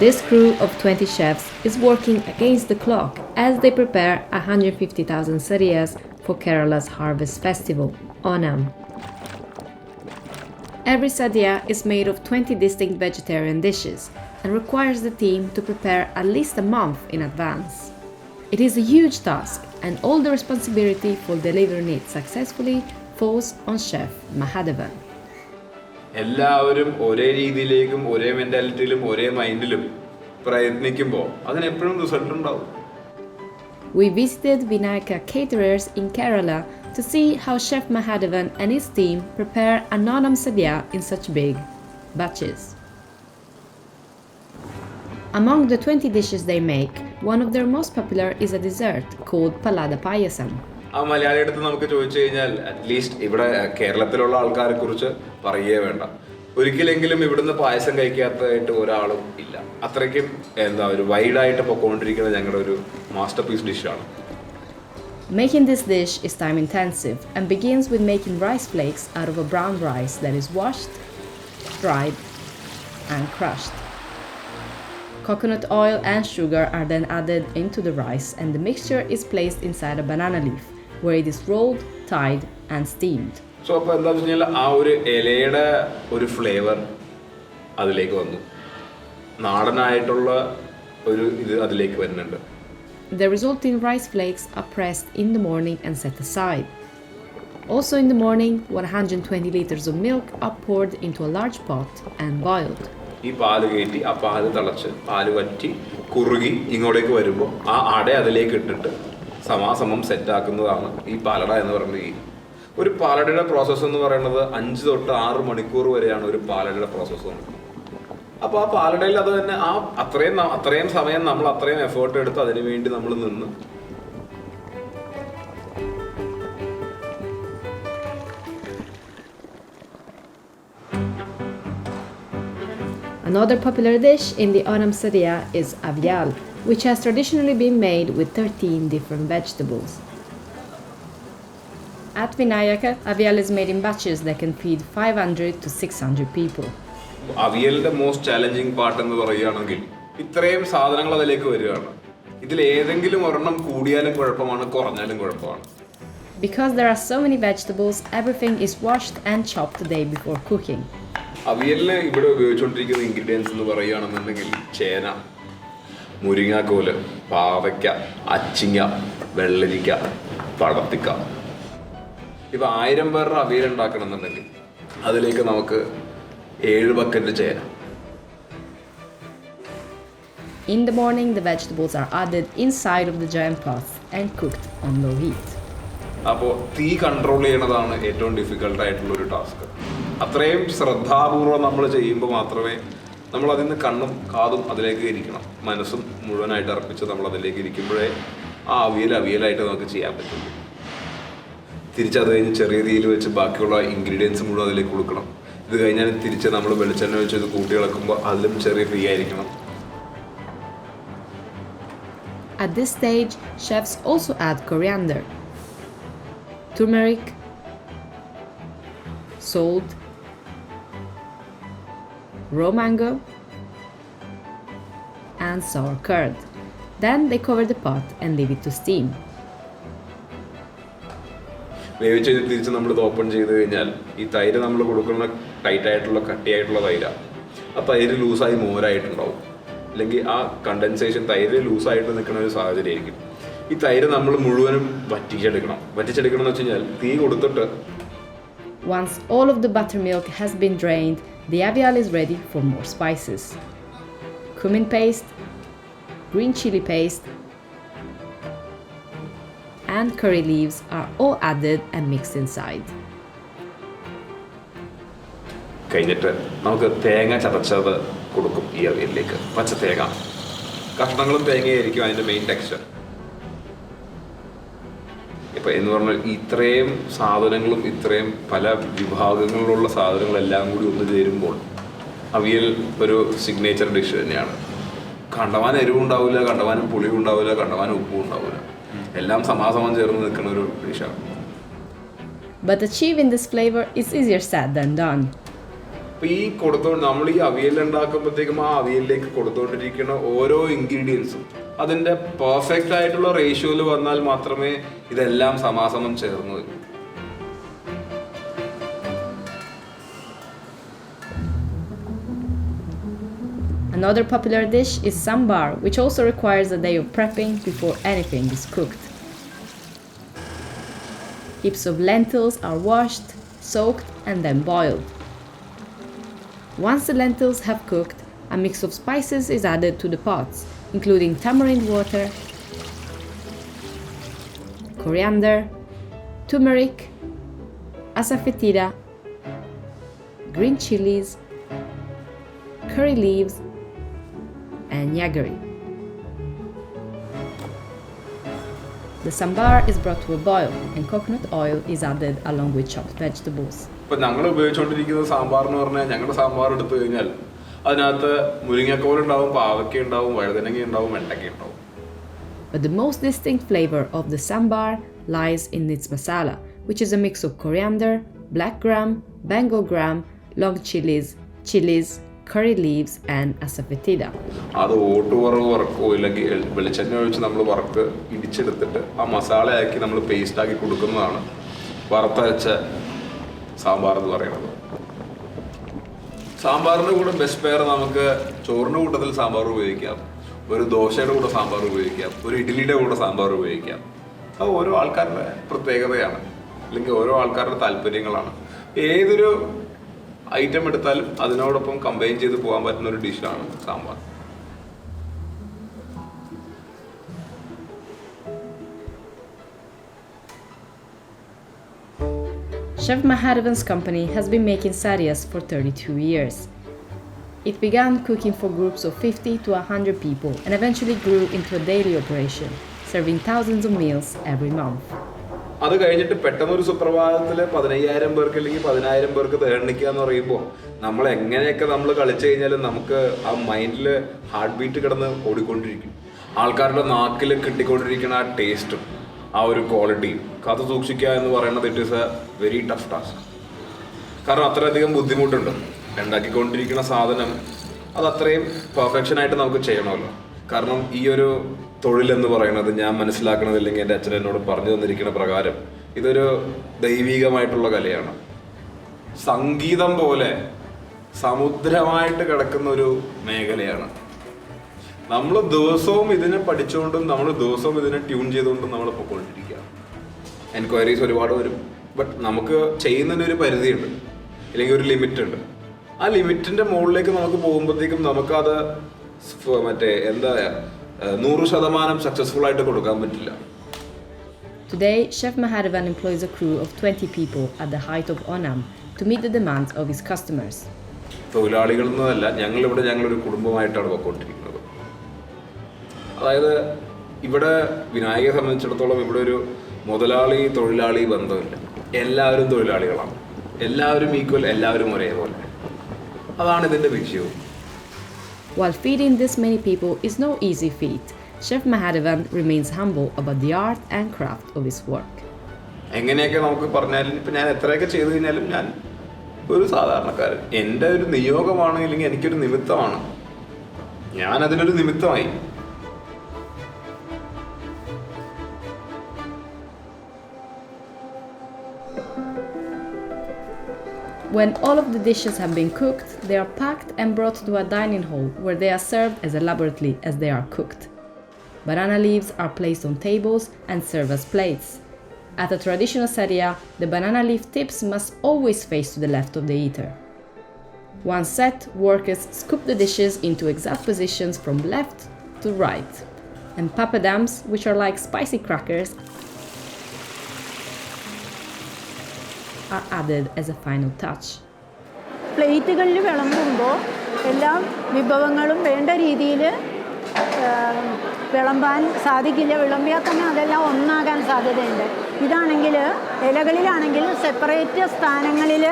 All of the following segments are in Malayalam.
This crew of 20 chefs is working against the clock as they prepare 150,000 sadyas for Kerala's harvest festival, Onam. Every sadya is made of 20 distinct vegetarian dishes and requires the team to prepare at least a month in advance. It is a huge task, and all the responsibility for delivering it successfully falls on Chef Mahadevan. എല്ലാവരും ഒരേ രീതിയിലേക്കും ഒരേ മെന്റാലിറ്റിയിലും ഒരേ മൈൻഡിലും പ്രയത്നിക്കുമ്പോൾ അതിനെപ്പോഴും റിസൾട്ട് ഉണ്ടാവും. We visited Vinayaka Caterers in Kerala to see how Chef Mahadevan and his team prepare an Onam sadya in such big batches. Among the 20 dishes they make, one of their most popular is a dessert called Palada Payasam. ആ മലയാളി അടുത്ത് നമുക്ക് ചോദിച്ചു കഴിഞ്ഞാൽ അറ്റ്ലീസ്റ്റ് ഇവിടെ കേരളത്തിലുള്ള ആൾക്കാരെ കുറിച്ച് പറയേ വേണ്ട. ഒരിക്കലെങ്കിലും ഇവിടുന്ന് പായസം കഴിക്കാത്തതായിട്ട് ഒരാളും ഇല്ല. അത്രയ്ക്കും ഒരു വൈഡായിട്ട് പൊക്കോണ്ടിരിക്കുന്ന ഞങ്ങളുടെ ഒരു മാസ്റ്റർ പീസ് ഡിഷാണ്. Making this dish is time intensive and begins with making rice flakes out of a brown rice that is washed, dried, and crushed. Coconut oil and sugar are then added into the rice, and the mixture is placed inside a banana leaf, where it is rolled, tied, and steamed. So അപ്പോൾ എന്താ വെച്ച് കഴിഞ്ഞാൽ ആ ഒരു ഇലയുടെ ഒരു ഫ്ലേവർ അതിലേക്ക് വന്നു, നാടനായിട്ടുള്ള ഒരു ഇത് അതിലേക്ക് വരുന്നുണ്ട്. The resulting rice flakes are pressed in the morning and set aside. Also in the morning, 120 liters of milk are poured into a large pot and boiled. ഈ പാല് കയറ്റി ആ പാല് തിളച്ച് പാല് വറ്റി കുറുകി ഇങ്ങോട്ടേക്ക് വരുമ്പോൾ ആ അട അതിലേക്ക് ഇട്ടിട്ട് സമാസമം സെറ്റാക്കുന്നതാണ് ഈ പാലട എന്ന് പറയുന്നത്. ഈ ഒരു പാലടയുടെ പ്രോസസ്സ് എന്ന് പറയുന്നത് 5 തൊട്ട് 6 മണിക്കൂർ വരെയാണ് ഒരു പാലടയുടെ പ്രോസസ്സ്. അപ്പോൾ ആ പാലടയിൽ അത് തന്നെ ആ അത്രയും സമയം നമ്മൾ അത്രയും എഫേർട്ട് എടുത്ത് അതിനു വേണ്ടി നമ്മൾ നിന്ന്. Another popular dish in the Onam sadya is Avial, which has traditionally been made with 13 different vegetables. At Vinayaka, Avial is made in batches that can feed 500 to 600 people. അവിയലിന്റെ മോസ്റ്റ് ചാലഞ്ചിങ് പാർട്ട് എന്ന് പറയുകയാണെങ്കിൽ ഇത്രയും സാധനങ്ങൾ അതിലേക്ക് വരികയാണ്. ഇതിൽ ഏതെങ്കിലും ഒരെണ്ണം കൂടിയാലും കുഴപ്പമാണ്, കുറഞ്ഞാലും കുഴപ്പമാണ്. Because there are so many vegetables, everything is washed and chopped the day before cooking. അവിയലിന് ഇവിടെ ഉപയോഗിച്ചുകൊണ്ടിരിക്കുന്ന ഇൻഗ്രീഡിയൻസ് എന്ന് പറയുകയാണെന്നുണ്ടെങ്കിൽ ചേന, മുരിങ്ങാക്കോല്, പാവയ്ക്ക, അച്ചിങ്ങ, വെള്ളരിക്ക, പടത്തിക്ക. ഇപ്പം 1000 പേരുടെ അവിയൽ ഉണ്ടാക്കണമെന്നുണ്ടെങ്കിൽ അതിലേക്ക് നമുക്ക് 7 ബക്കറ്റ് ചേന. In the morning, the vegetables are added inside of the giant pot and cooked on low heat. അപ്പോൾ തീ കൺട്രോൾ ചെയ്യണതാണ് ഏറ്റവും ഡിഫിക്കൽട്ടായിട്ടുള്ളൊരു ടാസ്ക്. അത്രയും ശ്രദ്ധാപൂർവം നമ്മൾ ചെയ്യുമ്പോൾ മാത്രമേ നമ്മൾ അതിൽ നിന്ന് കണ്ണും കാതും അതിലേക്ക് ഇരിക്കണം, മനസ്സും മുഴുവനായിട്ട് അർപ്പിച്ച് നമ്മൾ അതിലേക്ക് ഇരിക്കുമ്പോഴേ ആ അവിയലായിട്ട് നമുക്ക് ചെയ്യാൻ പറ്റുള്ളൂ. തിരിച്ചത് കഴിഞ്ഞ് ചെറിയ തീയിൽ വെച്ച് ബാക്കിയുള്ള ഇൻഗ്രീഡിയൻസ് മുഴുവൻ അതിലേക്ക് കൊടുക്കണം. ഇത് കഴിഞ്ഞാൽ തിരിച്ച് നമ്മൾ വെളിച്ചെണ്ണ വെച്ച് ഇത് കൂട്ടി ഇളക്കുമ്പോൾ അതിലും ചെറിയ ഫ്രീ ആയിരിക്കണം. At this stage, chefs also add coriander, turmeric, salt, raw mango, and sour curd. Then they cover the pot and leave it to steam. വേവിച്ച് തിരിച്ച് നമ്മളിത് ഓപ്പൺ ചെയ്ത് കഴിഞ്ഞാൽ ഈ തൈര് നമ്മൾ കൊടുക്കുന്ന ടൈറ്റായിട്ടുള്ള കട്ടിയായിട്ടുള്ള തൈരാണ്. ആ തൈര് ലൂസായി മോരായിട്ടുണ്ടാവും, അല്ലെങ്കിൽ ആ കണ്ടൻസേഷൻ തൈര് ലൂസായിട്ട് നിൽക്കുന്ന ഒരു സാഹചര്യമായിരിക്കും. ഈ തൈര് നമ്മൾ മുഴുവനും വറ്റിച്ചെടുക്കണം എന്ന് വെച്ച് കഴിഞ്ഞാൽ തീ കൊടുത്തിട്ട്. Once all of the buttermilk has been drained, the avial is ready for more spices. Cumin paste, green chili paste, and curry leaves are all added and mixed inside. കഴിഞ്ഞിട്ട് നമുക്ക് തേങ്ങ ചതച്ചത് കൊടുക്കും ഈ അവിയലിലേക്ക്. പച്ച തേങ്ങ കഷ്ണങ്ങളും തേങ്ങയായിരിക്കും അതിൻ്റെ മെയിൻ ടെക്സ്ചർ. ഇപ്പം എന്ന് പറഞ്ഞാൽ ഇത്രയും സാധനങ്ങളും ഇത്രയും പല വിഭാഗങ്ങളിലുള്ള സാധനങ്ങളെല്ലാം കൂടി ഒന്ന് ചേരുമ്പോൾ അവിയൽ ഒരു സിഗ്നേച്ചർ ഡിഷ് തന്നെയാണ്. കണ്ടവാൻ എരിവുണ്ടാവില്ല, കണ്ടവാനും പുളിയും ഉണ്ടാവില്ല, കണ്ടവാനും ഉപ്പും ഉണ്ടാവില്ല, എല്ലാം സമാസമം ചേർന്ന് നിൽക്കുന്ന ഒരു ഡിഷാണ്. But achieving this flavor is easier said than done. അപ്പോൾ ഈ നമ്മൾ ഈ അവിയൽ ഉണ്ടാക്കുമ്പോഴത്തേക്കും ആ അവിയലിലേക്ക് കൊടുത്തുകൊണ്ടിരിക്കുന്ന ഓരോ ഇൻഗ്രീഡിയൻസും അതിൻ്റെ പെർഫെക്റ്റ് ആയിട്ടുള്ള റേഷ്യോയിൽ വന്നാൽ മാത്രമേ ഇതെല്ലാം സമാസമം ചേർന്നു വരൂ. Another popular dish is Sambar, which also requires a day of prepping before anything is cooked. Heaps of lentils are washed, soaked, and then boiled. Once the lentils have cooked, a mix of spices is added to the pots, including tamarind water, coriander, turmeric, asafoetida, green chilies, curry leaves, and jaggery. The sambar is brought to a boil and coconut oil is added along with chopped vegetables. ഇപ്പോൾ ഞങ്ങൾ ഉപയോഗിച്ചുകൊണ്ടിരിക്കുന്ന സാമ്പാർ എന്ന് പറഞ്ഞാൽ ഞങ്ങളുടെ സാമ്പാർ എടുത്തു കഴിഞ്ഞാൽ അതിനകത്ത് മുരിങ്ങക്കോലുണ്ടാവും, പാവയ്ക്ക ഉണ്ടാവും, വഴുതനങ്ങ ഉണ്ടാവും, വെണ്ടയ്ക്ക ഉണ്ടാവും. But the most distinct flavor of the sambar lies in its masala, which is a mix of coriander, black gram, Bengal gram, long chilies, curry leaves and asafoetida. അത് ഓട്ടുവറവ് വറക്കോ ഇല്ലെങ്കിൽ വെളിച്ചെണ്ണ ഒഴിച്ച് നമ്മൾ വറുത്ത് ഇടിച്ചെടുത്തിട്ട് ആ മസാലയാക്കി നമ്മൾ പേസ്റ്റാക്കി കൊടുക്കുന്നതാണ് വറുത്തരച്ച സാമ്പാർ എന്ന് പറയുന്നത്. സാമ്പാറിൻ്റെ കൂടെ ബെസ്റ്റ് പെയർ നമുക്ക് ചോറിൻ്റെ കൂട്ടത്തിൽ സാമ്പാർ ഉപയോഗിക്കാം, ഒരു ദോശയുടെ കൂടെ സാമ്പാർ ഉപയോഗിക്കാം, ഒരു ഇഡ്ഡലിയുടെ കൂടെ സാമ്പാർ ഉപയോഗിക്കാം. അത് ഓരോ ആൾക്കാരുടെ പ്രത്യേകതയാണ്, അല്ലെങ്കിൽ ഓരോ ആൾക്കാരുടെ താല്പര്യങ്ങളാണ്. ഏതൊരു ഐറ്റം എടുത്താലും അതിനോടൊപ്പം കമ്പൈൻ ചെയ്ത് പോകാൻ പറ്റുന്ന ഒരു ഡിഷാണ് sambar. Chef Mahadevan's company has been making sadyas for 32 years. It began cooking for groups of 50 to 100 people and eventually grew into a daily operation, serving thousands of meals every month. അത് കഴിഞ്ഞിട്ട് പെട്ടെന്നൊരു സുപ്രഭാതത്തിൽ 15,000 പേർക്ക് അല്ലെങ്കിൽ 10,000 പേർക്ക് തേണിക്കുക എന്ന് പറയുമ്പോൾ നമ്മൾ എങ്ങനെയൊക്കെ നമ്മൾ കളിച്ചു കഴിഞ്ഞാലും നമുക്ക് ആ മൈൻഡിൽ ഹാർട്ട് ബീറ്റ് കിടന്ന് ഓടിക്കൊണ്ടിരിക്കും. ആൾക്കാരുടെ നാക്കിൽ കിട്ടിക്കൊണ്ടിരിക്കുന്ന ആ ടേസ്റ്റും ആ ഒരു ക്വാളിറ്റിയും കാത്തു സൂക്ഷിക്കുക എന്ന് പറയുന്നത് it is A very tough task. കാരണം അത്രയധികം ബുദ്ധിമുട്ടുണ്ട്. ഉണ്ടാക്കിക്കൊണ്ടിരിക്കുന്ന സാധനം അത് അത്രയും പെർഫെക്ഷനായിട്ട് നമുക്ക് ചെയ്യണമല്ലോ. കാരണം ഈ ഒരു തൊഴിലെന്ന് പറയുന്നത് ഞാൻ മനസ്സിലാക്കണത്, ഇല്ലെങ്കിൽ എൻ്റെ അച്ഛൻ എന്നോട് പറഞ്ഞു തന്നിരിക്കുന്ന പ്രകാരം ഇതൊരു ദൈവികമായിട്ടുള്ള കലയാണ്. സംഗീതം പോലെ സമുദ്രമായിട്ട് കിടക്കുന്ന ഒരു മേഖലയാണ്. നമ്മൾ ദിവസവും ഇതിനെ പഠിച്ചുകൊണ്ടും നമ്മൾ ദിവസവും ഇതിനെ ട്യൂൺ ചെയ്തുകൊണ്ടും നമ്മൾ പൊയ്ക്കൊണ്ടിരിക്കുക. എൻക്വയറീസ് ഒരുപാട് വരും. ബട്ട് നമുക്ക് ചെയ്യുന്നതിനൊരു പരിധിയുണ്ട്, അല്ലെങ്കിൽ ഒരു ലിമിറ്റ് ഉണ്ട്. ആ ലിമിറ്റിൻ്റെ മുകളിലേക്ക് നമുക്ക് പോകുമ്പോഴത്തേക്കും നമുക്കത് 100% സക്സസ്ഫുൾ ആയിട്ട് കൊടുക്കാൻ പറ്റില്ല. Today, Chef Mahadevan employs a crew of 20 people at the height of Onam to meet the demands of his customers. തൊഴിലാളികൾ എന്നതല്ല, ഞങ്ങളൊരു കുടുംബമായിട്ടാണ് പോയിക്കൊണ്ടിരിക്കുന്നത്. അതായത് ഇവിടെ വിനായകയെ സംബന്ധിച്ചിടത്തോളം ഇവിടെ ഒരു മുതലാളി തൊഴിലാളി ബന്ധമില്ല. എല്ലാവരും തൊഴിലാളികളാണ്, എല്ലാവരും ഈക്വൽ, എല്ലാവരും ഒരേപോലെ. അതാണ് ഇതിൻ്റെ വിഷയവും. While feeding this many people is no easy feat, Chef Mahadevan remains humble about the art and craft of his work. എങ്ങനെയൊക്കെ നമുക്ക് പറഞ്ഞാലും ഇപ്പം ഞാൻ എത്രയൊക്കെ ചെയ്തു കഴിഞ്ഞാലും ഞാൻ ഒരു സാധാരണക്കാരൻ. എൻ്റെ ഒരു നിയോഗമാണ്, ഇല്ലെങ്കിൽ എനിക്കൊരു നിമിത്തമാണ്. ഞാനതിനൊരു നിമിത്തമായി. When all of the dishes have been cooked, they are packed and brought to a dining hall where they are served as elaborately as they are cooked. Banana leaves are placed on tables and served as plates. At a traditional sadya, the banana leaf tips must always face to the left of the eater. Once set, workers scoop the dishes into exact positions from left to right, and papadams, which are like spicy crackers, are added as a final touch. പ്ലേറ്റുകളിൽ വിളമ്പുമ്പോൾ എല്ലാ വിഭവങ്ങളും വേണ്ട രീതിയിൽ വിളമ്പാൻ സാധിക്കില്ല. വിളമ്പിയാൽ തന്നെ അതെല്ലാം ഒന്നാകാൻ സാധ്യതയുണ്ട്. ഇതാണെങ്കിൽ ഇലകളിലാണെങ്കിൽ സെപ്പറേറ്റ് സ്ഥാനങ്ങളിൽ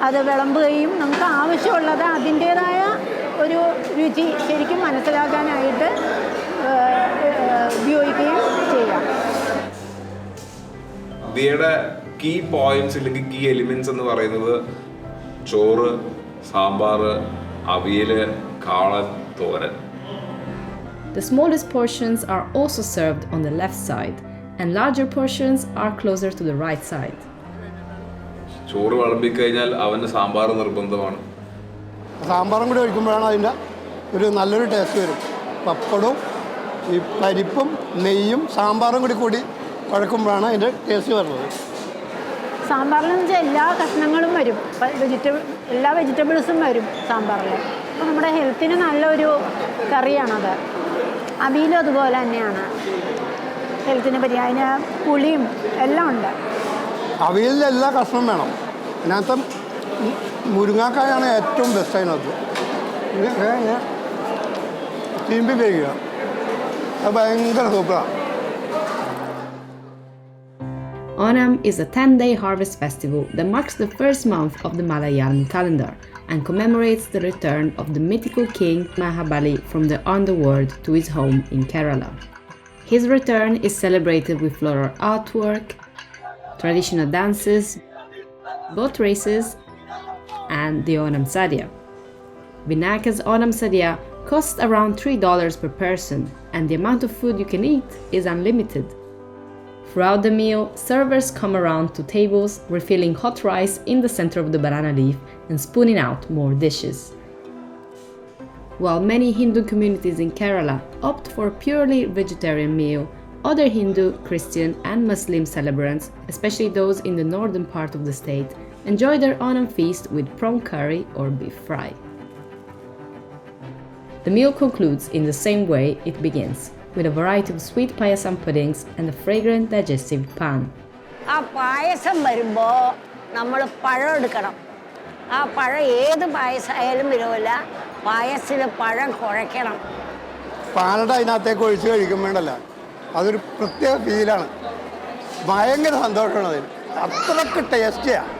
അത് വിളമ്പുകയും നമുക്ക് ആവശ്യമുള്ളത് അതിൻ്റേതായ ഒരു രുചി ശരിക്കും മനസ്സിലാക്കാനായിട്ട് ഉപയോഗിക്കുകയും ചെയ്യാം. കീ പോയിന്റ്സ് അല്ലെങ്കിൽ കീ എലിമെന്റ്സ് എന്ന് പറയുന്നത് ചോറ്, സാമ്പാർ, അവിയൽ, കാളൻ, തോരൻ. The smallest portions are also served on the left side, and larger portions are closer to the right side. ചോറ് വിളമ്പിക്കഴിഞ്ഞാൽ അവന് സാമ്പാർ നിർബന്ധമാണ്. സാമ്പാറും കൂടി ഒഴിക്കുമ്പോഴാണ് അതിൻ്റെ ഒരു നല്ലൊരു ടേസ്റ്റ് വരും. പപ്പടവും ഈ പരിപ്പും നെയ്യും സാമ്പാറും കൂടി കുഴക്കുമ്പോഴാണ് അതിൻ്റെ ടേസ്റ്റ് വരുന്നത്. സാമ്പാറിലെന്ന് വെച്ചാൽ എല്ലാ കഷ്ണങ്ങളും വരും, എല്ലാ വെജിറ്റബിൾസും വരും സാമ്പാറിൽ. അപ്പോൾ നമ്മുടെ ഹെൽത്തിന് നല്ലൊരു കറിയാണത്. അവിയലും അതുപോലെ തന്നെയാണ്, ഹെൽത്തിന് പറ്റി. അതിന് പുളിയും എല്ലാം ഉണ്ട്. അവിയലിൽ എല്ലാ കഷ്ണവും വേണം. അതിനകത്ത് മുരിങ്ങാക്കായാണ് ഏറ്റവും ബെസ്റ്റ്. അതിനകത്ത് ചീമ്പി വേവിക്കുക, അത് ഭയങ്കര സൂപ്പറാണ്. Onam is a 10-day harvest festival that marks the first month of the Malayalam calendar and commemorates the return of the mythical King Mahabali from the underworld to his home in Kerala. His return is celebrated with floral artwork, traditional dances, boat races, and the Onam sadya. Vinayaka's Onam sadya costs around $3 per person, and the amount of food you can eat is unlimited. Throughout the meal, servers come around to tables, refilling hot rice in the center of the banana leaf and spooning out more dishes. While many Hindu communities in Kerala opt for a purely vegetarian meal, other Hindu, Christian, and Muslim celebrants, especially those in the northern part of the state, enjoy their Onam feast with prawn curry or beef fry. The meal concludes in the same way it begins, with a variety of sweet Payasam puddings and a fragrant digestive pan. ആ പായസം വരുമ്പോൾ നമ്മൾ പഴം എടുക്കണം. ആ പഴം ഏത് പായസമായാലും വരുമല്ല, പായസത്തിൽ പഴം കുഴയ്ക്കണം. പാലട അതിനകത്തേക്ക് ഒഴിച്ച് കഴിക്കുമ്പോഴല്ല അതൊരു പ്രത്യേക ഫീലാണ്. ഭയങ്കര സന്തോഷമാണ് അതിന്. അത്രയ്ക്ക് ടേസ്റ്റിയാണ്.